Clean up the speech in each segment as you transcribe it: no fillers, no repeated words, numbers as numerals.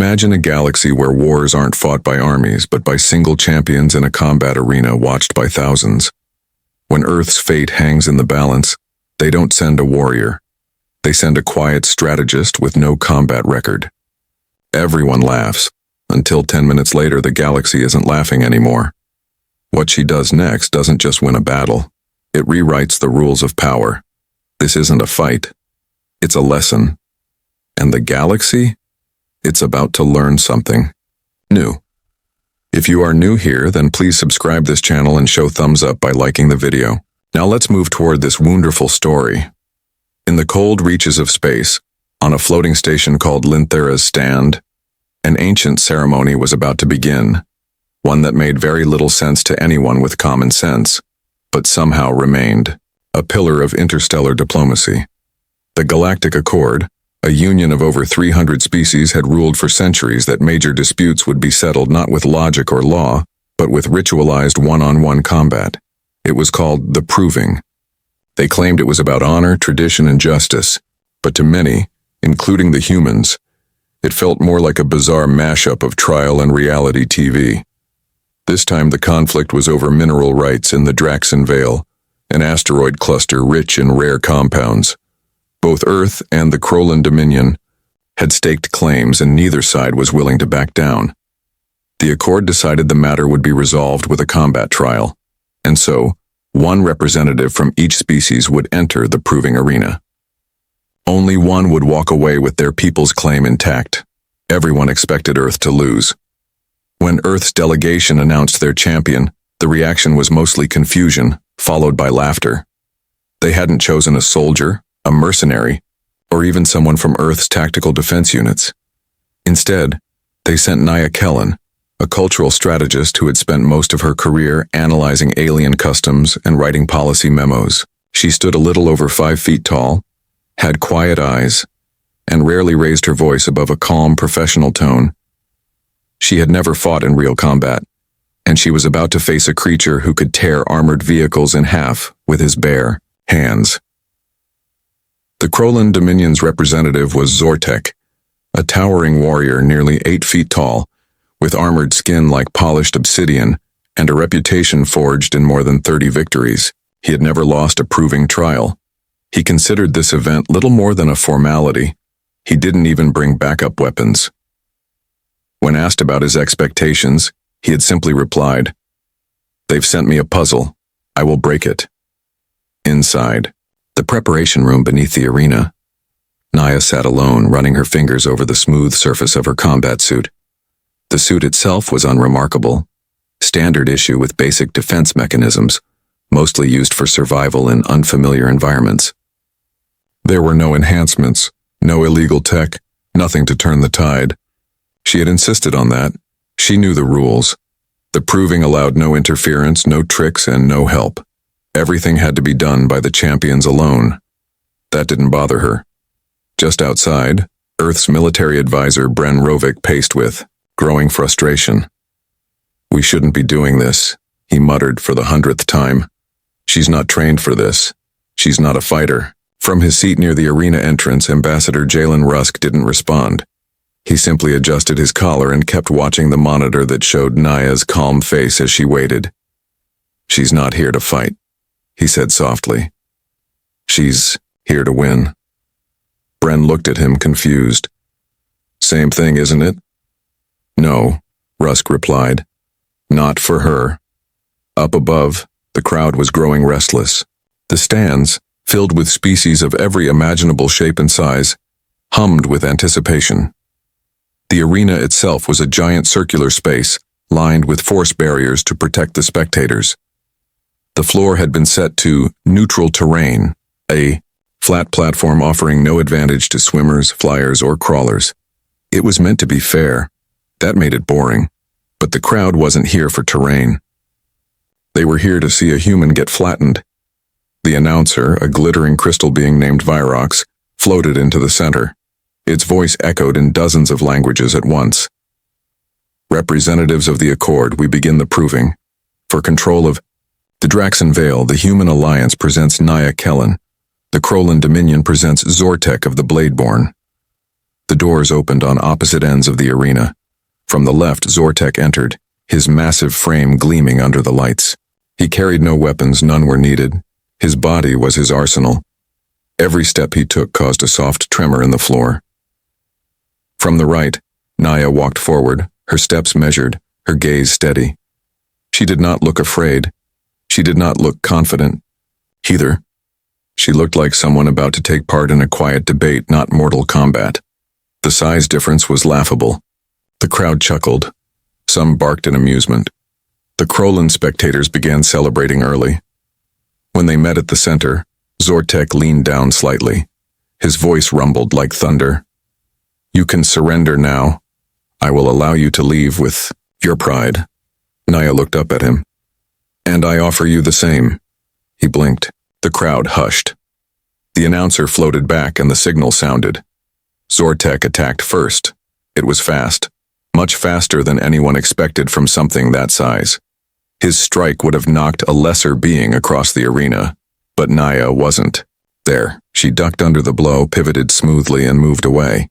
Imagine a galaxy where wars aren't fought by armies, but by single champions in a combat arena watched by thousands. When Earth's fate hangs in the balance, they don't send a warrior. They send a quiet strategist with no combat record. Everyone laughs, until 10 minutes later the galaxy isn't laughing anymore. What she does next doesn't just win a battle. It rewrites the rules of power. This isn't a fight. It's a lesson. And the galaxy? It's about to learn something new. If you are new here, then please subscribe this channel and show thumbs up by liking the video. Now let's move toward this wonderful story. In the cold reaches of space, on a floating station called Linthera's Stand, an ancient ceremony was about to begin, one that made very little sense to anyone with common sense, but somehow remained a pillar of interstellar diplomacy. The Galactic Accord, a union of over 300 species, had ruled for centuries that major disputes would be settled not with logic or law, but with ritualized one-on-one combat. It was called the Proving. They claimed it was about honor, tradition, and justice, but to many, including the humans, it felt more like a bizarre mashup of trial and reality TV. This time the conflict was over mineral rights in the Draxon Vale, an asteroid cluster rich in rare compounds. Both Earth and the Krolan Dominion had staked claims, and neither side was willing to back down. The Accord decided the matter would be resolved with a combat trial, and so one representative from each species would enter the proving arena. Only one would walk away with their people's claim intact. Everyone expected Earth to lose. When Earth's delegation announced their champion, the reaction was mostly confusion, followed by laughter. They hadn't chosen a soldier, a mercenary, or even someone from Earth's tactical defense units. Instead, they sent Naya Kellen, a cultural strategist who had spent most of her career analyzing alien customs and writing policy memos. She stood a little over 5 feet tall, had quiet eyes, and rarely raised her voice above a calm, professional tone. She had never fought in real combat, and she was about to face a creature who could tear armored vehicles in half with his bare hands. The Krolan Dominion's representative was Zortek, a towering warrior nearly 8 feet tall, with armored skin like polished obsidian and a reputation forged in more than 30 victories. He had never lost a proving trial. He considered this event little more than a formality. He didn't even bring backup weapons. When asked about his expectations, he had simply replied, "They've sent me a puzzle. I will break it." Inside the preparation room beneath the arena, Naya sat alone, running her fingers over the smooth surface of her combat suit. The suit itself was unremarkable, standard issue with basic defense mechanisms, mostly used for survival in unfamiliar environments. There were no enhancements, no illegal tech, nothing to turn the tide. She had insisted on that. She knew the rules. The Proving allowed no interference, no tricks, and no help. Everything had to be done by the champions alone. That didn't bother her. Just outside, Earth's military advisor Bren Rovik paced with growing frustration. "We shouldn't be doing this," he muttered for the 100th time. "She's not trained for this. She's not a fighter." From his seat near the arena entrance, Ambassador Jalen Rusk didn't respond. He simply adjusted his collar and kept watching the monitor that showed Naya's calm face as she waited. "She's not here to fight," he said softly. "She's here to win." Bren looked at him, confused. "Same thing, isn't it?" "No," Rusk replied. "Not for her." Up above, the crowd was growing restless. The stands, filled with species of every imaginable shape and size, hummed with anticipation. The arena itself was a giant circular space, lined with force barriers to protect the spectators. The floor had been set to neutral terrain, a flat platform offering no advantage to swimmers, flyers, or crawlers. It was meant to be fair. That made it boring. But the crowd wasn't here for terrain. They were here to see a human get flattened. The announcer, a glittering crystal being named Virox, floated into the center. Its voice echoed in dozens of languages at once. "Representatives of the Accord, we begin the Proving. For control of the Draxon Vale, the Human Alliance presents Naya Kellen. The Krolan Dominion presents Zortek of the Bladeborn." The doors opened on opposite ends of the arena. From the left, Zortek entered, his massive frame gleaming under the lights. He carried no weapons, none were needed. His body was his arsenal. Every step he took caused a soft tremor in the floor. From the right, Naya walked forward, her steps measured, her gaze steady. She did not look afraid. She did not look confident. Either. She looked like someone about to take part in a quiet debate, not mortal combat. The size difference was laughable. The crowd chuckled. Some barked in amusement. The Krolan spectators began celebrating early. When they met at the center, Zortek leaned down slightly. His voice rumbled like thunder. "You can surrender now. I will allow you to leave with your pride." Naya looked up at him. "And I offer you the same." He blinked. The crowd hushed. The announcer floated back and the signal sounded. Zortek attacked first. It was fast, much faster than anyone expected from something that size. His strike would have knocked a lesser being across the arena, but Naya wasn't. There, she ducked under the blow, pivoted smoothly, and moved away.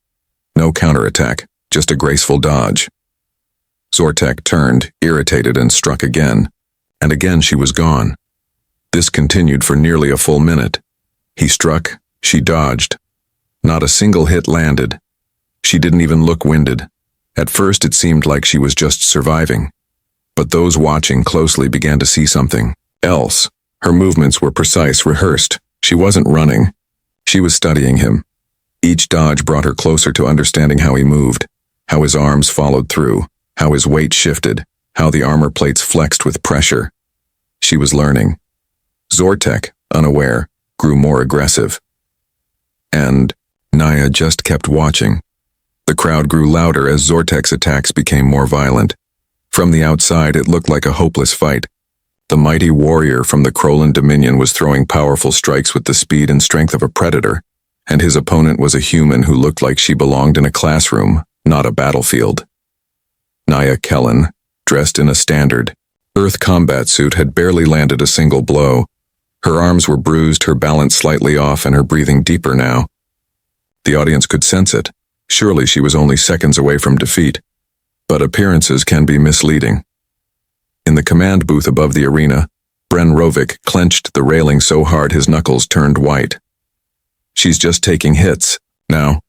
No counterattack, just a graceful dodge. Zortek turned, irritated, and struck again. And again she was gone. This continued for nearly a full minute. He struck, she dodged. Not a single hit landed. She didn't even look winded. At first it seemed like she was just surviving. But those watching closely began to see something else. Her movements were precise, rehearsed. She wasn't running. She was studying him. Each dodge brought her closer to understanding how he moved, how his arms followed through, how his weight shifted, how the armor plates flexed with pressure. She was learning. Zortek, unaware, grew more aggressive. And Naya just kept watching. The crowd grew louder as Zortek's attacks became more violent. From the outside, it looked like a hopeless fight. The mighty warrior from the Krolan Dominion was throwing powerful strikes with the speed and strength of a predator, and his opponent was a human who looked like she belonged in a classroom, not a battlefield. Naya Kellen, dressed in a standard Earth combat suit, had barely landed a single blow. Her arms were bruised, her balance slightly off, and her breathing deeper now. The audience could sense it. Surely she was only seconds away from defeat. But appearances can be misleading. In the command booth above the arena, Bren Rovik clenched the railing so hard his knuckles turned white. "She's just taking hits, now."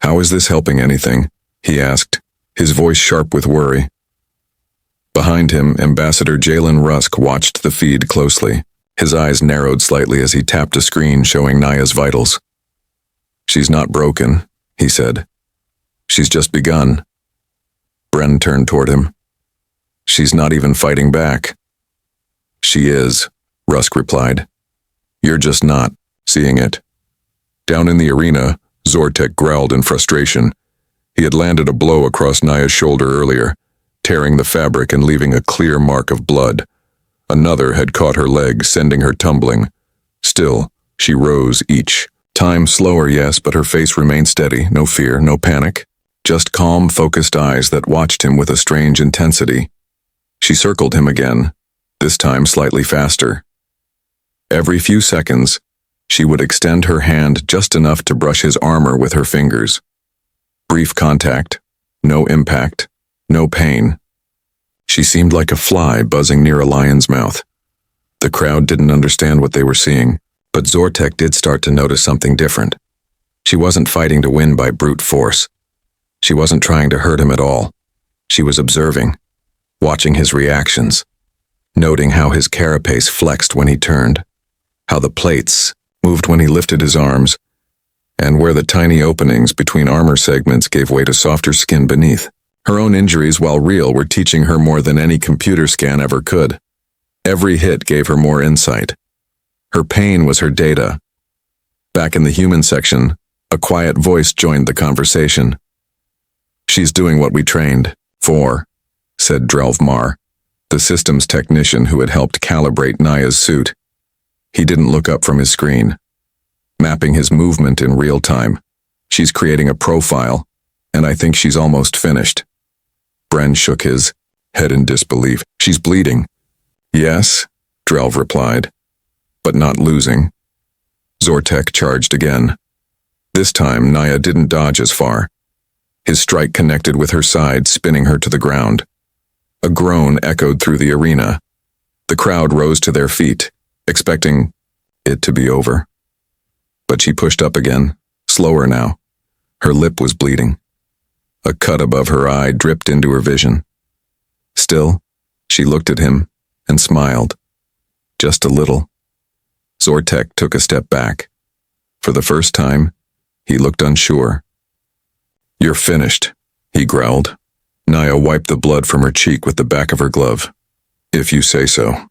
"How is this helping anything?" he asked, his voice sharp with worry. Behind him, Ambassador Jalen Rusk watched the feed closely. His eyes narrowed slightly as he tapped a screen showing Naya's vitals. "She's not broken," he said. "She's just begun." Bren turned toward him. "She's not even fighting back." "She is," Rusk replied. "You're just not seeing it." Down in the arena, Zortek growled in frustration. He had landed a blow across Naya's shoulder earlier, tearing the fabric and leaving a clear mark of blood. Another had caught her leg, sending her tumbling. Still, she rose each time slower, yes, but her face remained steady. No fear, no panic. Just calm, focused eyes that watched him with a strange intensity. She circled him again, this time slightly faster. Every few seconds, she would extend her hand just enough to brush his armor with her fingers. Brief contact, no impact, no pain. She seemed like a fly buzzing near a lion's mouth. The crowd didn't understand what they were seeing, but Zortek did start to notice something different. She wasn't fighting to win by brute force. She wasn't trying to hurt him at all. She was observing, watching his reactions, noting how his carapace flexed when he turned, how the plates moved when he lifted his arms, and where the tiny openings between armor segments gave way to softer skin beneath. Her own injuries, while real, were teaching her more than any computer scan ever could. Every hit gave her more insight. Her pain was her data. Back in the human section, a quiet voice joined the conversation. "She's doing what we trained for," said Drelvmar, the systems technician who had helped calibrate Naya's suit. He didn't look up from his screen, mapping his movement in real time. "She's creating a profile, and I think she's almost finished." Bren shook his head in disbelief. "She's bleeding." "Yes," Drelv replied, "but not losing." Zortek charged again. This time, Naya didn't dodge as far. His strike connected with her side, spinning her to the ground. A groan echoed through the arena. The crowd rose to their feet, expecting it to be over. But she pushed up again, slower now. Her lip was bleeding. A cut above her eye dripped into her vision. Still, she looked at him and smiled. Just a little. Zortek took a step back. For the first time, he looked unsure. "You're finished," he growled. Naya wiped the blood from her cheek with the back of her glove. "If you say so."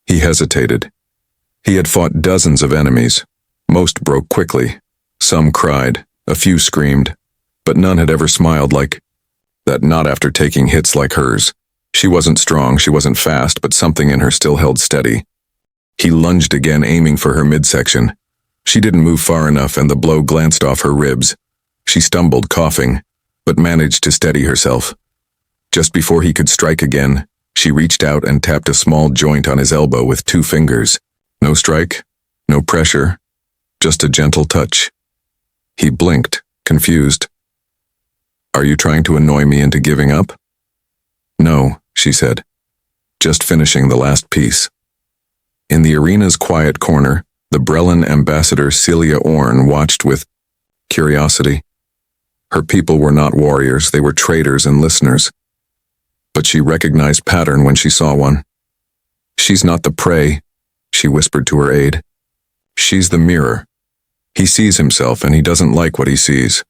He hesitated. He had fought dozens of enemies. Most broke quickly. Some cried, a few screamed, but none had ever smiled like that, not after taking hits like hers. She wasn't strong, she wasn't fast, but something in her still held steady. He lunged again, aiming for her midsection. She didn't move far enough, and the blow glanced off her ribs. She stumbled, coughing, but managed to steady herself. Just before he could strike again, she reached out and tapped a small joint on his elbow with 2 fingers. No strike, no pressure, just a gentle touch. He blinked, confused. "Are you trying to annoy me into giving up?" "No," she said. "Just finishing the last piece." In the arena's quiet corner, the Brellan ambassador Celia Orne watched with curiosity. Her people were not warriors, they were traders and listeners. But she recognized pattern when she saw one. "She's not the prey," she whispered to her aide. "She's the mirror. He sees himself and he doesn't like what he sees."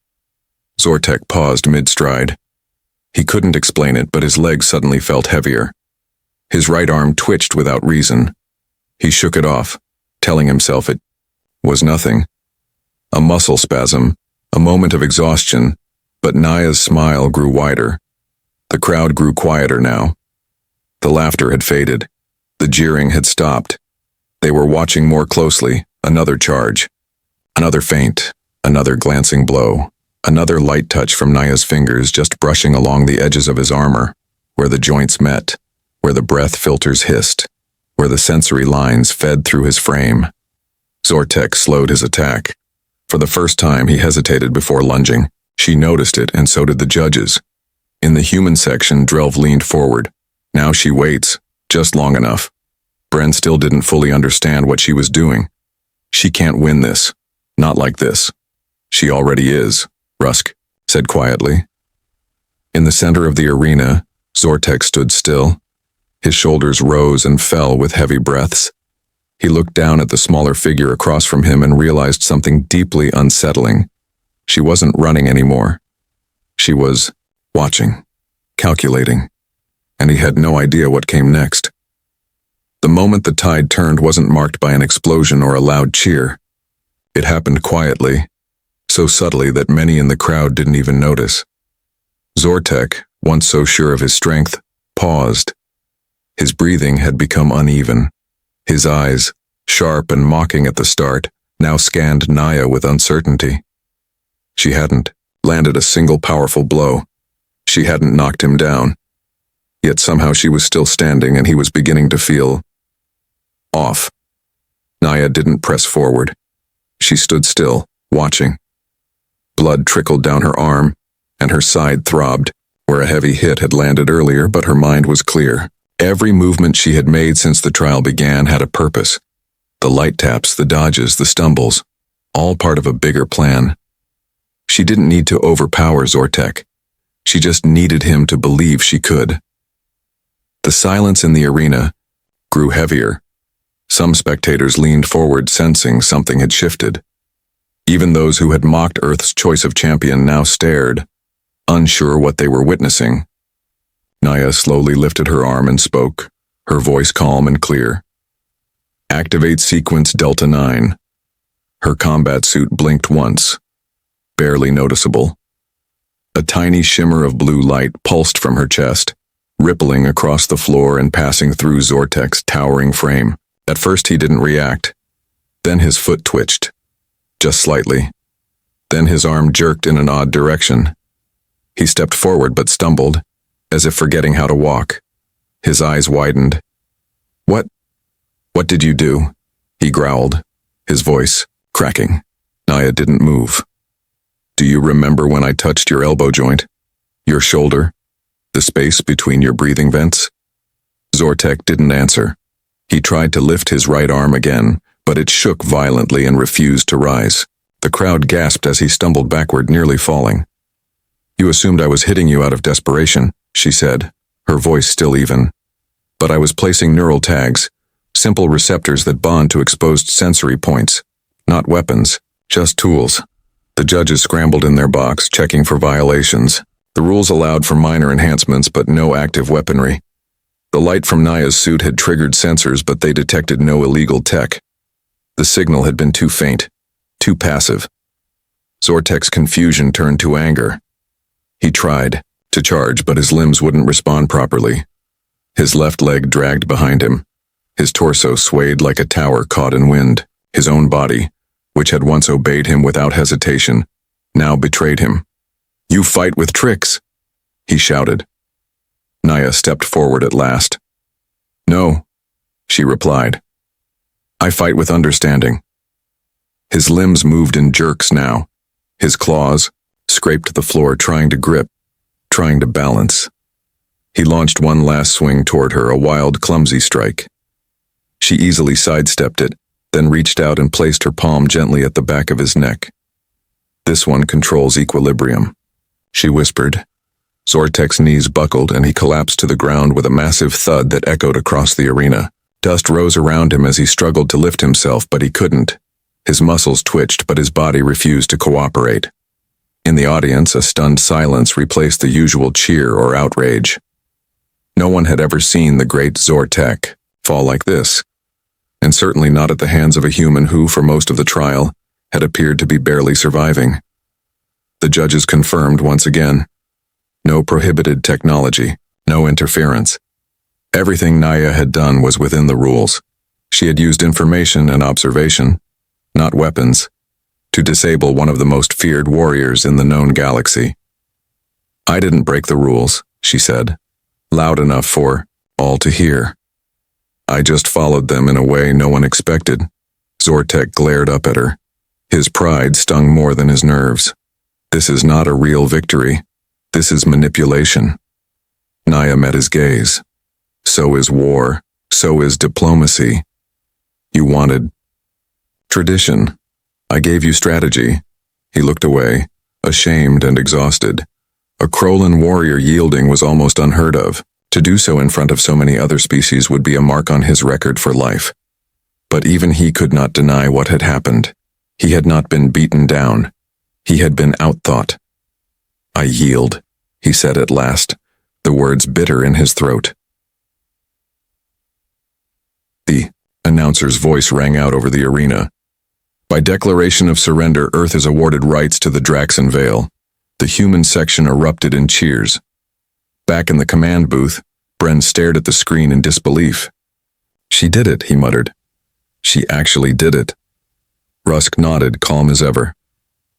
Zortek paused mid-stride. He couldn't explain it, but his legs suddenly felt heavier. His right arm twitched without reason. He shook it off, telling himself it was nothing. A muscle spasm, a moment of exhaustion, but Naya's smile grew wider. The crowd grew quieter now. The laughter had faded. The jeering had stopped. They were watching more closely. Another charge. Another feint. Another glancing blow. Another light touch from Naya's fingers, just brushing along the edges of his armor, where the joints met, where the breath filters hissed, where the sensory lines fed through his frame. Zortek slowed his attack. For the first time, he hesitated before lunging. She noticed it, and so did the judges. In the human section, Drelv leaned forward. Now she waits, just long enough. Bren still didn't fully understand what she was doing. "She can't win this. Not like this." "She already is," Rusk said quietly. In the center of the arena, Zortek stood still. His shoulders rose and fell with heavy breaths. He looked down at the smaller figure across from him and realized something deeply unsettling. She wasn't running anymore. She was watching, calculating, and he had no idea what came next. The moment the tide turned wasn't marked by an explosion or a loud cheer. It happened quietly, so subtly that many in the crowd didn't even notice. Zortek, once so sure of his strength, paused. His breathing had become uneven. His eyes, sharp and mocking at the start, now scanned Naya with uncertainty. She hadn't landed a single powerful blow. She hadn't knocked him down. Yet somehow she was still standing, and he was beginning to feel off. Naya didn't press forward. She stood still, watching. Blood trickled down her arm, and her side throbbed, where a heavy hit had landed earlier, but her mind was clear. Every movement she had made since the trial began had a purpose. The light taps, the dodges, the stumbles, all part of a bigger plan. She didn't need to overpower Zortek. She just needed him to believe she could. The silence in the arena grew heavier. Some spectators leaned forward, sensing something had shifted. Even those who had mocked Earth's choice of champion now stared, unsure what they were witnessing. Naya slowly lifted her arm and spoke, her voice calm and clear. "Activate sequence Delta 9. Her combat suit blinked once, barely noticeable. A tiny shimmer of blue light pulsed from her chest, rippling across the floor and passing through Zortek's towering frame. At first he didn't react. Then his foot twitched, just slightly. Then his arm jerked in an odd direction. He stepped forward but stumbled, as if forgetting how to walk. His eyes widened. What did you do?" he growled, his voice cracking. Naya didn't move. Do you remember when I touched your elbow joint? Your shoulder? The space between your breathing vents? Zortek didn't answer. He tried to lift his right arm again, but it shook violently and refused to rise. The crowd gasped as he stumbled backward, nearly falling. You assumed I was hitting you out of desperation, she said, her voice still even. But I was placing neural tags, simple receptors that bond to exposed sensory points. Not weapons, just tools. The judges scrambled in their box, checking for violations. The rules allowed for minor enhancements, but no active weaponry. The light from Naya's suit had triggered sensors, but they detected no illegal tech. The signal had been too faint, too passive. Zortek's confusion turned to anger. He tried to charge, but his limbs wouldn't respond properly. His left leg dragged behind him. His torso swayed like a tower caught in wind. His own body, which had once obeyed him without hesitation, now betrayed him. You fight with tricks, he shouted. Naya stepped forward at last. No, she replied. I fight with understanding. His limbs moved in jerks now. His claws scraped the floor, trying to grip, trying to balance. He launched one last swing toward her, a wild, clumsy strike. She easily sidestepped it, then reached out and placed her palm gently at the back of his neck. This one controls equilibrium, she whispered. Zortek's knees buckled and he collapsed to the ground with a massive thud that echoed across the arena. Dust rose around him as he struggled to lift himself, but he couldn't. His muscles twitched, but his body refused to cooperate. In the audience, a stunned silence replaced the usual cheer or outrage. No one had ever seen the great Zortek fall like this, and certainly not at the hands of a human who, for most of the trial, had appeared to be barely surviving. The judges confirmed once again. No prohibited technology, no interference. Everything Naya had done was within the rules. She had used information and observation, not weapons, to disable one of the most feared warriors in the known galaxy. I didn't break the rules, she said, loud enough for all to hear. I just followed them in a way no one expected. Zortek glared up at her. His pride stung more than his nerves. This is not a real victory. This is manipulation. Naya met his gaze. So is war. So is diplomacy. You wanted tradition. I gave you strategy. He looked away, ashamed and exhausted. A Krolan warrior yielding was almost unheard of. To do so in front of so many other species would be a mark on his record for life. But even he could not deny what had happened. He had not been beaten down. He had been outthought. I yield, he said at last, the words bitter in his throat. The announcer's voice rang out over the arena. By declaration of surrender, Earth is awarded rights to the Draxon Vale. The human section erupted in cheers. Back in the command booth, Bren stared at the screen in disbelief. She did it, he muttered. She actually did it. Rusk nodded, calm as ever.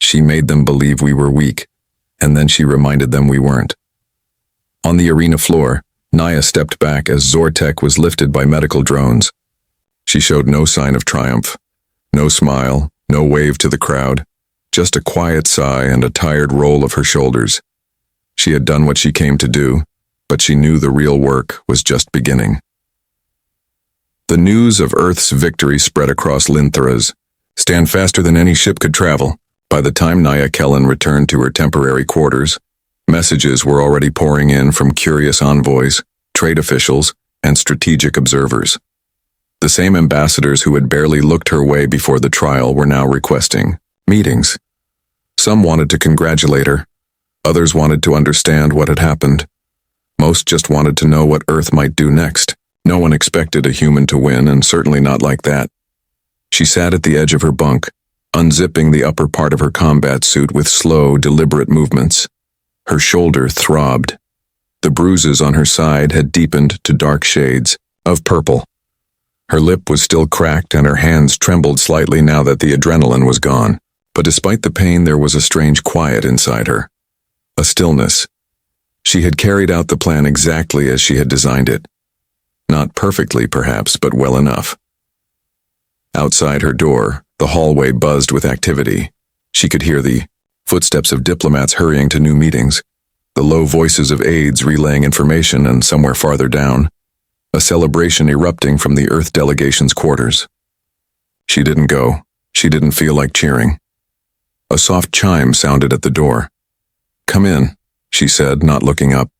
She made them believe we were weak, and then she reminded them we weren't. On the arena floor, Naya stepped back as Zortek was lifted by medical drones. She showed no sign of triumph, no smile, no wave to the crowd, just a quiet sigh and a tired roll of her shoulders. She had done what she came to do, but she knew the real work was just beginning. The news of Earth's victory spread across Linthras. Stand faster than any ship could travel. By the time Naya Kellen returned to her temporary quarters, messages were already pouring in from curious envoys, trade officials, and strategic observers. The same ambassadors who had barely looked her way before the trial were now requesting meetings. Some wanted to congratulate her. Others wanted to understand what had happened. Most just wanted to know what Earth might do next. No one expected a human to win, and certainly not like that. She sat at the edge of her bunk, unzipping the upper part of her combat suit with slow, deliberate movements. Her shoulder throbbed. The bruises on her side had deepened to dark shades of purple. Her lip was still cracked and her hands trembled slightly now that the adrenaline was gone. But despite the pain, there was a strange quiet inside her. A stillness. She had carried out the plan exactly as she had designed it. Not perfectly, perhaps, but well enough. Outside her door, the hallway buzzed with activity. She could hear the footsteps of diplomats hurrying to new meetings, the low voices of aides relaying information, and somewhere farther down, a celebration erupting from the Earth delegation's quarters. She didn't go. She didn't feel like cheering. A soft chime sounded at the door. "Come in," she said, not looking up.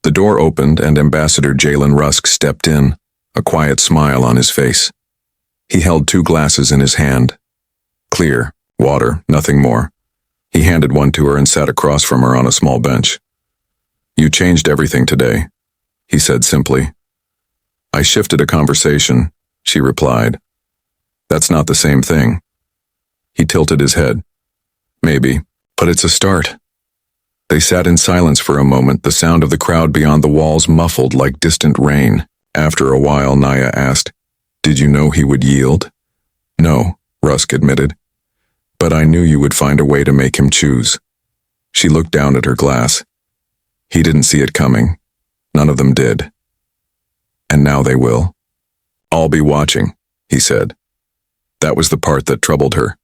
The door opened and Ambassador Jalen Rusk stepped in, a quiet smile on his face. He held 2 glasses in his hand. Clear, water, nothing more. He handed one to her and sat across from her on a small bench. "You changed everything today," he said simply. "I shifted a conversation," she replied. "That's not the same thing." He tilted his head. "Maybe, but it's a start." They sat in silence for a moment, the sound of the crowd beyond the walls muffled like distant rain. After a while, Naya asked, "Did you know he would yield?" "No," Rusk admitted. "But I knew you would find a way to make him choose." She looked down at her glass. He didn't see it coming. None of them did. "And now they will." "I'll be watching," he said. That was the part that troubled her.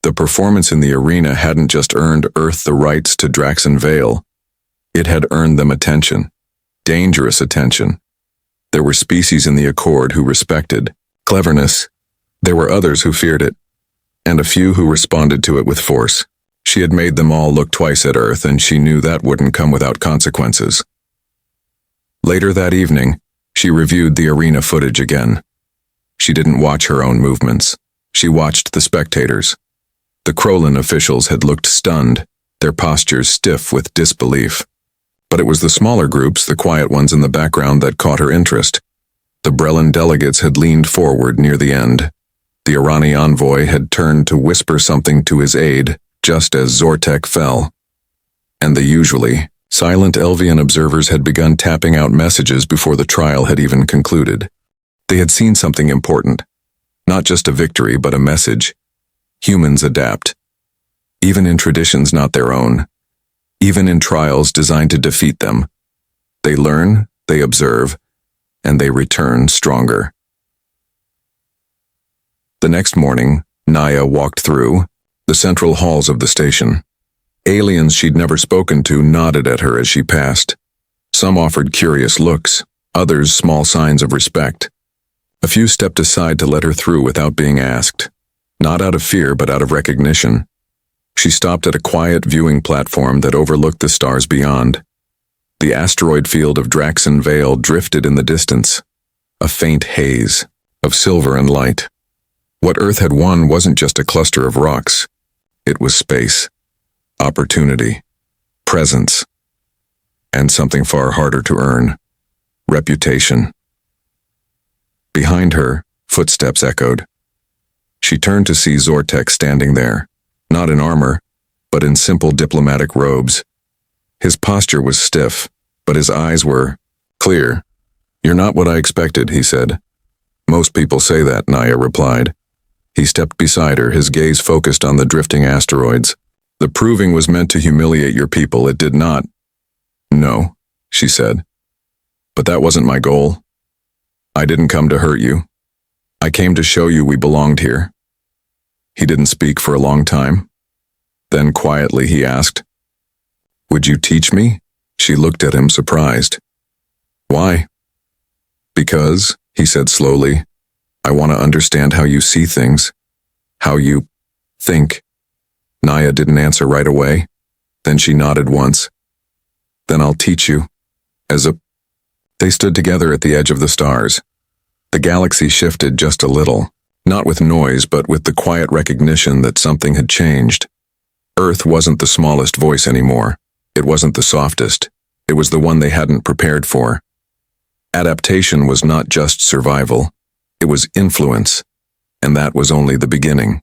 The performance in the arena hadn't just earned Earth the rights to Draxon Vale. It had earned them attention. Dangerous attention. There were species in the Accord who respected cleverness. There were others who feared it, and a few who responded to it with force. She had made them all look twice at Earth, and she knew that wouldn't come without consequences. Later that evening, she reviewed the arena footage again. She didn't watch her own movements. She watched the spectators. The Krolin officials had looked stunned, their postures stiff with disbelief. But it was the smaller groups, the quiet ones in the background, that caught her interest. The Brellan delegates had leaned forward near the end. The Irani envoy had turned to whisper something to his aide, just as Zortek fell. And the usually silent Elvian observers had begun tapping out messages before the trial had even concluded. They had seen something important. Not just a victory, but a message. Humans adapt. Even in traditions not their own. Even in trials designed to defeat them. They learn, they observe, and they return stronger. The next morning, Naya walked through the central halls of the station. Aliens she'd never spoken to nodded at her as she passed. Some offered curious looks, others small signs of respect. A few stepped aside to let her through without being asked. Not out of fear, but out of recognition. She stopped at a quiet viewing platform that overlooked the stars beyond. The asteroid field of Draxon Vale drifted in the distance, a faint haze of silver and light. What Earth had won wasn't just a cluster of rocks. It was space, opportunity, presence, and something far harder to earn, reputation. Behind her, footsteps echoed. She turned to see Zortek standing there, not in armor, but in simple diplomatic robes. His posture was stiff, but his eyes were clear. "You're not what I expected," he said. "Most people say that," Naya replied. He stepped beside her, his gaze focused on the drifting asteroids. "The proving was meant to humiliate your people. It did not." "No," she said. "But that wasn't my goal. I didn't come to hurt you. I came to show you we belonged here." He didn't speak for a long time. Then quietly he asked, "Would you teach me?" She looked at him, surprised. "Why?" "Because," he said slowly, "I want to understand how you see things, how you think." Naya didn't answer right away. Then she nodded once. "Then I'll teach you." They stood together at the edge of the stars. The galaxy shifted just a little, not with noise, but with the quiet recognition that something had changed. Earth wasn't the smallest voice anymore. It wasn't the softest. It was the one they hadn't prepared for. Adaptation was not just survival. It was influence, and that was only the beginning.